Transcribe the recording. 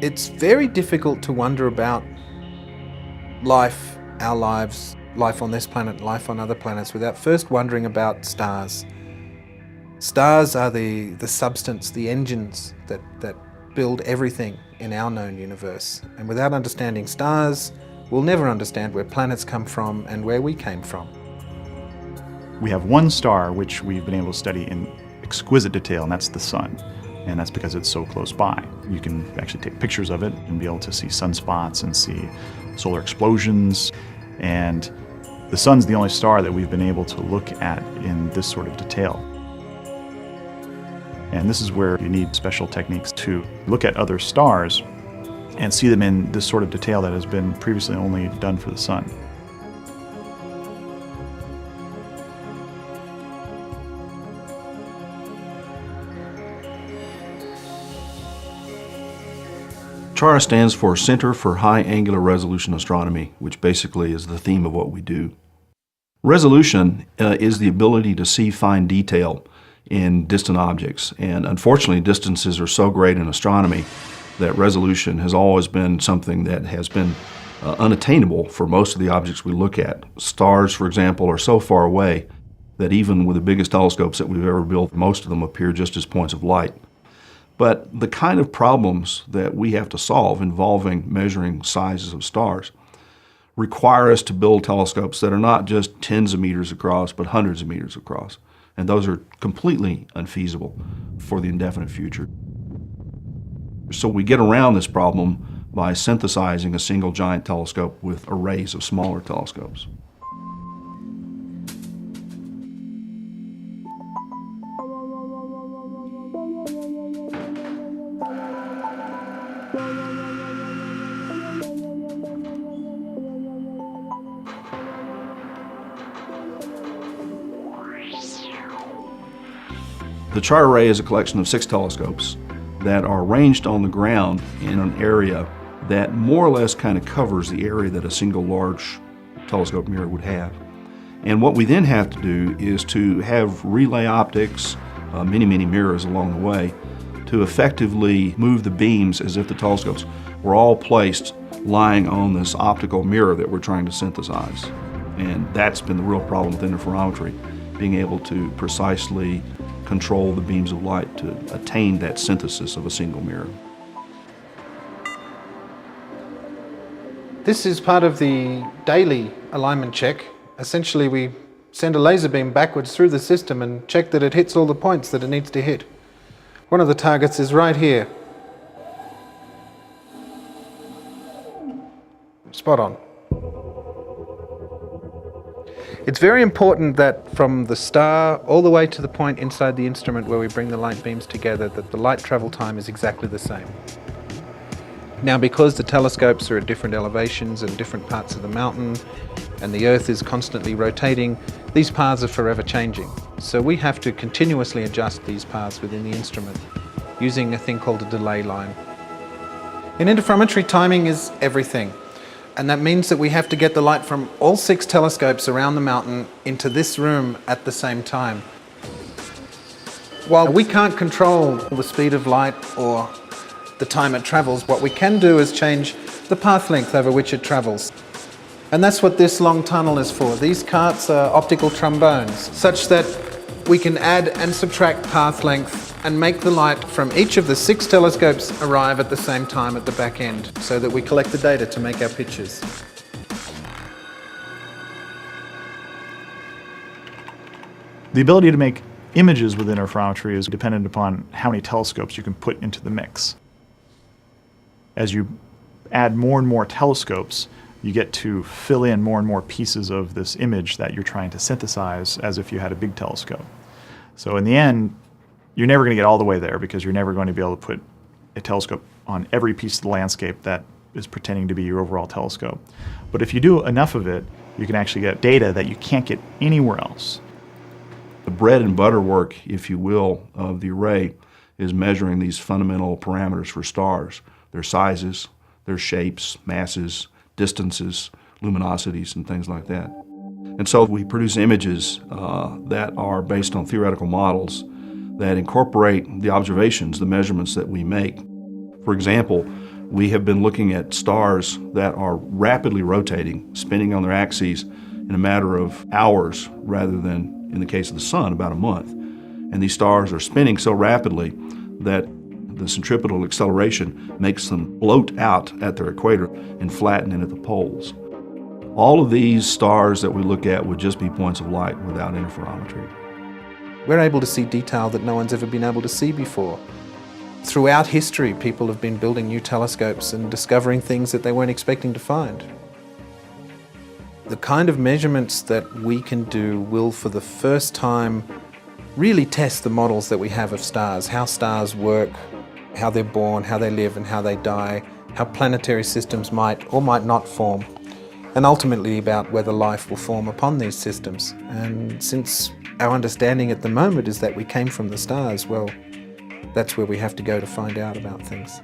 It's very difficult to wonder about life, our lives, life on this planet, life on other planets, without first wondering about stars. Stars are the substance, the engines that build everything in our known universe. And without understanding stars, we'll never understand where planets come from and where we came from. We have one star which we've been able to study in exquisite detail, and that's the Sun. And that's because it's so close by. You can actually take pictures of it and be able to see sunspots and see solar explosions. And the Sun's the only star that we've been able to look at in this sort of detail. And this is where you need special techniques to look at other stars and see them in this sort of detail that has been previously only done for the Sun. CHARA stands for Center for High Angular Resolution Astronomy, which basically is the theme of what we do. Resolution is the ability to see fine detail in distant objects, and unfortunately distances are so great in astronomy that resolution has always been something that has been unattainable for most of the objects we look at. Stars, for example, are so far away that even with the biggest telescopes that we've ever built, most of them appear just as points of light. But the kind of problems that we have to solve involving measuring sizes of stars require us to build telescopes that are not just tens of meters across, but hundreds of meters across. And those are completely unfeasible for the indefinite future. So we get around this problem by synthesizing a single giant telescope with arrays of smaller telescopes. The CHARA array is a collection of 6 telescopes that are arranged on the ground in an area that more or less kind of covers the area that a single large telescope mirror would have. And what we then have to do is to have relay optics, many mirrors along the way, to effectively move the beams as if the telescopes were all placed lying on this optical mirror that we're trying to synthesize. And that's been the real problem with interferometry, being able to precisely control the beams of light to attain that synthesis of a single mirror. This is part of the daily alignment check. Essentially, we send a laser beam backwards through the system and check that it hits all the points that it needs to hit. One of the targets is right here. Spot on. It's very important that from the star all the way to the point inside the instrument where we bring the light beams together, that the light travel time is exactly the same. Now, because the telescopes are at different elevations and different parts of the mountain, and the Earth is constantly rotating, these paths are forever changing. So we have to continuously adjust these paths within the instrument using a thing called a delay line. In interferometry, timing is everything. And that means that we have to get the light from all 6 telescopes around the mountain into this room at the same time. While we can't control the speed of light or the time it travels, what we can do is change the path length over which it travels. And that's what this long tunnel is for. These carts are optical trombones, such that we can add and subtract path length and make the light from each of the 6 telescopes arrive at the same time at the back end, so that we collect the data to make our pictures. The ability to make images with interferometry is dependent upon how many telescopes you can put into the mix. As you add more and more telescopes, you get to fill in more and more pieces of this image that you're trying to synthesize as if you had a big telescope. So in the end, you're never going to get all the way there because you're never going to be able to put a telescope on every piece of the landscape that is pretending to be your overall telescope. But if you do enough of it, you can actually get data that you can't get anywhere else. The bread and butter work, if you will, of the array is measuring these fundamental parameters for stars, their sizes, their shapes, masses, distances, luminosities, and things like that. And so we produce images that are based on theoretical models that incorporate the observations, the measurements that we make. For example, We have been looking at stars that are rapidly rotating, spinning on their axes in a matter of hours rather than, in the case of the Sun, about a month. And these stars are spinning so rapidly that the centripetal acceleration makes them float out at their equator and flatten in at the poles. All of these stars that we look at would just be points of light without interferometry. We're able to see detail that no one's ever been able to see before. Throughout history, people have been building new telescopes and discovering things that they weren't expecting to find. The kind of measurements that we can do will, for the first time, really test the models that we have of stars, how stars work, how they're born, how they live and how they die, how planetary systems might or might not form, and ultimately about whether life will form upon these systems. And since our understanding at the moment is that we came from the stars, well, that's where we have to go to find out about things.